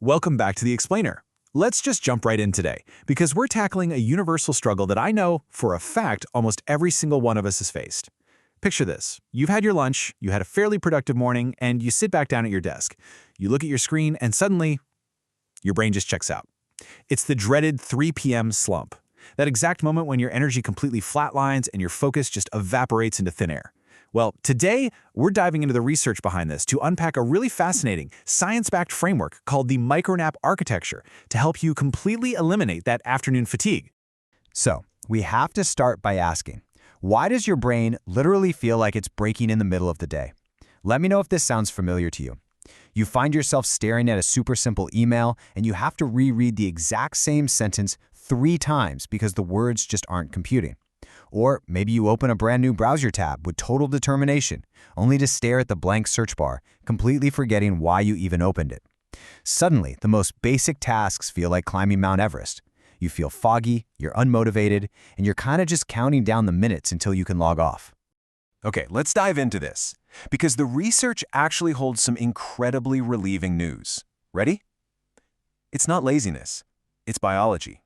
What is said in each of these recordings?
Welcome back to The Explainer. Let's just jump right in today, because we're tackling a universal struggle that I know, for a fact, almost every single one of us has faced. Picture this. You've had your lunch, you had a fairly productive morning, and you sit back down at your desk. You look at your screen, and suddenly, your brain just checks out. It's the dreaded 3 p.m. slump. That exact moment when your energy completely flatlines and your focus just evaporates into thin air. Well, today, we're diving into the research behind this to unpack a really fascinating, science-backed framework called the micronap architecture to help you completely eliminate that afternoon fatigue. So, we have to start by asking, why does your brain literally feel like it's breaking in the middle of the day? Let me know if this sounds familiar to you. You find yourself staring at a super simple email and you have to reread the exact same sentence 3 times because the words just aren't computing. Or maybe you open a brand new browser tab with total determination, only to stare at the blank search bar, completely forgetting why you even opened it. Suddenly, the most basic tasks feel like climbing Mount Everest. You feel foggy, you're unmotivated, and you're kind of just counting down the minutes until you can log off. Okay, let's dive into this, because the research actually holds some incredibly relieving news. Ready? It's not laziness, it's biology.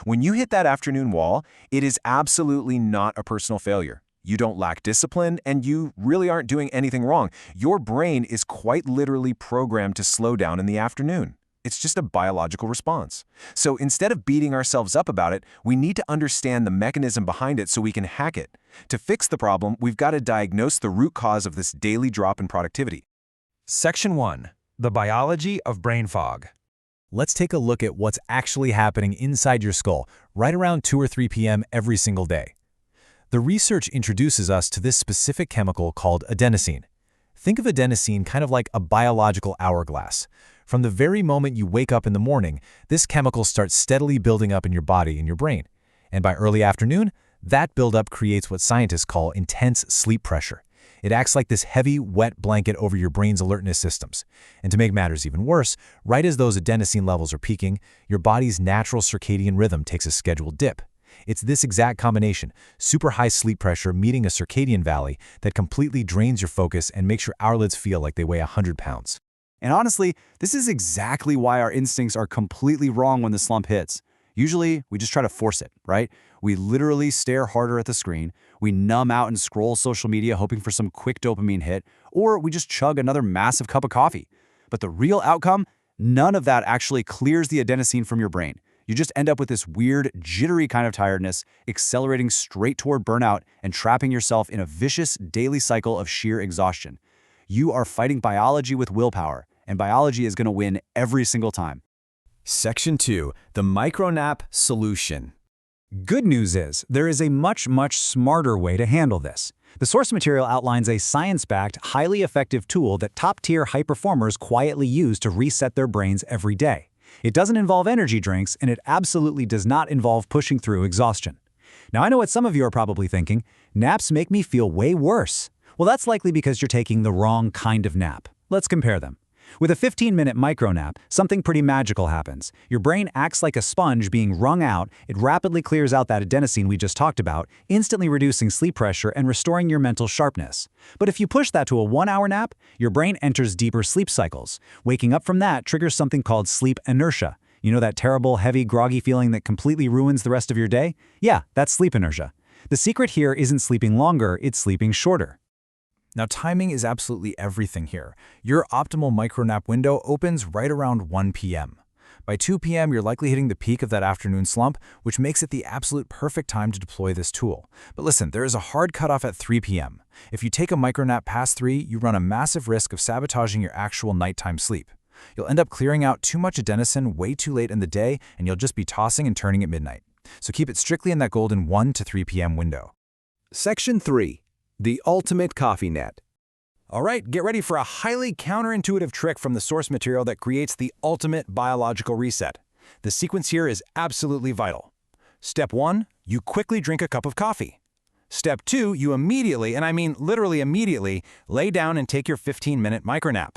When you hit that afternoon wall, it is absolutely not a personal failure. You don't lack discipline, and you really aren't doing anything wrong. Your brain is quite literally programmed to slow down in the afternoon. It's just a biological response. So instead of beating ourselves up about it, we need to understand the mechanism behind it so we can hack it. To fix the problem, we've got to diagnose the root cause of this daily drop in productivity. Section 1. The biology of brain fog. Let's take a look at what's actually happening inside your skull right around 2 or 3 p.m. every single day. The research introduces us to this specific chemical called adenosine. Think of adenosine kind of like a biological hourglass. From the very moment you wake up in the morning, this chemical starts steadily building up in your body and your brain. And by early afternoon, that buildup creates what scientists call intense sleep pressure. It acts like this heavy, wet blanket over your brain's alertness systems. And to make matters even worse, right as those adenosine levels are peaking, your body's natural circadian rhythm takes a scheduled dip. It's this exact combination, super high sleep pressure meeting a circadian valley, that completely drains your focus and makes your eyelids feel like they weigh 100 pounds. And honestly, this is exactly why our instincts are completely wrong when the slump hits. Usually, we just try to force it, right? We literally stare harder at the screen, we numb out and scroll social media hoping for some quick dopamine hit, or we just chug another massive cup of coffee. But the real outcome? None of that actually clears the adenosine from your brain. You just end up with this weird, jittery kind of tiredness, accelerating straight toward burnout and trapping yourself in a vicious daily cycle of sheer exhaustion. You are fighting biology with willpower, and biology is going to win every single time. Section 2. The micronap solution. Good news is, there is a much smarter way to handle this. The source material outlines a science-backed, highly effective tool that top-tier high performers quietly use to reset their brains every day. It doesn't involve energy drinks, and it absolutely does not involve pushing through exhaustion. Now, I know what some of you are probably thinking, naps make me feel way worse. Well, that's likely because you're taking the wrong kind of nap. Let's compare them. With a 15-minute micronap, something pretty magical happens. Your brain acts like a sponge being wrung out, it rapidly clears out that adenosine we just talked about, instantly reducing sleep pressure and restoring your mental sharpness. But if you push that to a 1-hour nap, your brain enters deeper sleep cycles. Waking up from that triggers something called sleep inertia. You know that terrible, heavy, groggy feeling that completely ruins the rest of your day? Yeah, that's sleep inertia. The secret here isn't sleeping longer, it's sleeping shorter. Now, timing is absolutely everything here. Your optimal micronap window opens right around 1 p.m. By 2 p.m., you're likely hitting the peak of that afternoon slump, which makes it the absolute perfect time to deploy this tool. But listen, there is a hard cutoff at 3 p.m. If you take a micronap past 3, you run a massive risk of sabotaging your actual nighttime sleep. You'll end up clearing out too much adenosine way too late in the day, and you'll just be tossing and turning at midnight. So keep it strictly in that golden 1 to 3 p.m. window. Section 3. The ultimate coffee net. All right, get ready for a highly counterintuitive trick from the source material that creates the ultimate biological reset. The sequence here is absolutely vital. Step 1, you quickly drink a cup of coffee. Step 2, you immediately, and I mean literally immediately, lay down and take your 15-minute micronap.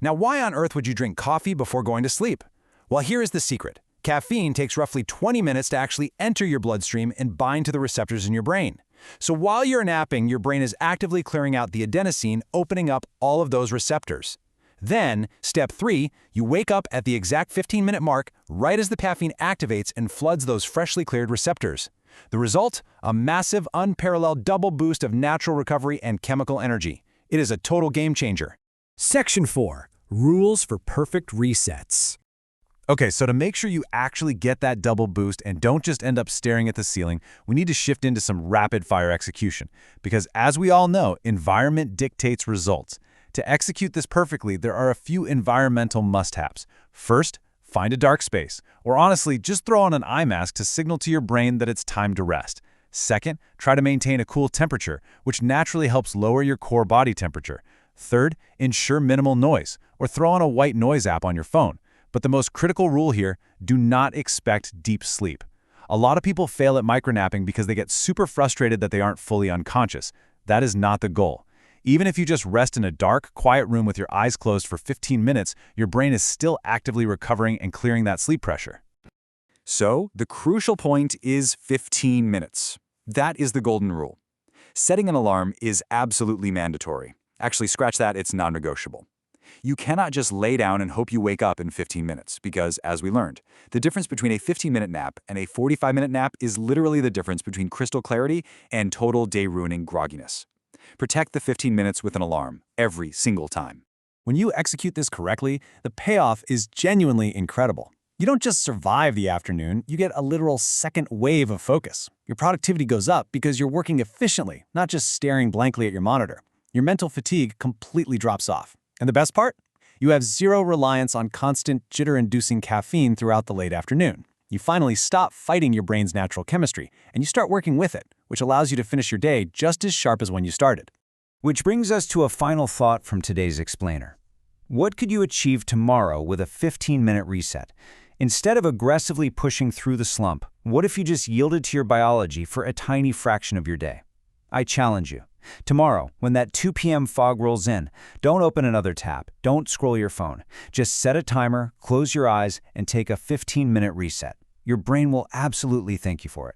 Now, why on earth would you drink coffee before going to sleep? Well, here is the secret. Caffeine takes roughly 20 minutes to actually enter your bloodstream and bind to the receptors in your brain. So while you're napping, your brain is actively clearing out the adenosine, opening up all of those receptors. Then, step 3, you wake up at the exact 15-minute mark, right as the caffeine activates and floods those freshly cleared receptors. The result? A massive, unparalleled double boost of natural recovery and chemical energy. It is a total game changer. Section 4. Rules for perfect resets. Okay, so to make sure you actually get that double boost and don't just end up staring at the ceiling, we need to shift into some rapid-fire execution. Because as we all know, environment dictates results. To execute this perfectly, there are a few environmental must-haves. First, find a dark space, or honestly, just throw on an eye mask to signal to your brain that it's time to rest. Second, try to maintain a cool temperature, which naturally helps lower your core body temperature. Third, ensure minimal noise, or throw on a white noise app on your phone. But the most critical rule here, do not expect deep sleep. A lot of people fail at micronapping because they get super frustrated that they aren't fully unconscious. That is not the goal. Even if you just rest in a dark, quiet room with your eyes closed for 15 minutes, your brain is still actively recovering and clearing that sleep pressure. So, the crucial point is 15 minutes. That is the golden rule. Setting an alarm is absolutely mandatory. Actually, scratch that, it's non-negotiable. You cannot just lay down and hope you wake up in 15 minutes because, as we learned, the difference between a 15-minute nap and a 45-minute nap is literally the difference between crystal clarity and total day-ruining grogginess. Protect the 15 minutes with an alarm every single time. When you execute this correctly, the payoff is genuinely incredible. You don't just survive the afternoon, you get a literal second wave of focus. Your productivity goes up because you're working efficiently, not just staring blankly at your monitor. Your mental fatigue completely drops off. And the best part? You have zero reliance on constant jitter-inducing caffeine throughout the late afternoon. You finally stop fighting your brain's natural chemistry, and you start working with it, which allows you to finish your day just as sharp as when you started. Which brings us to a final thought from today's explainer. What could you achieve tomorrow with a 15-minute reset? Instead of aggressively pushing through the slump, what if you just yielded to your biology for a tiny fraction of your day? I challenge you. Tomorrow, when that 2 p.m. fog rolls in, don't open another tab, don't scroll your phone. Just set a timer, close your eyes, and take a 15-minute reset. Your brain will absolutely thank you for it.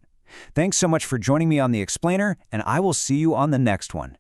Thanks so much for joining me on The Explainer, and I will see you on the next one.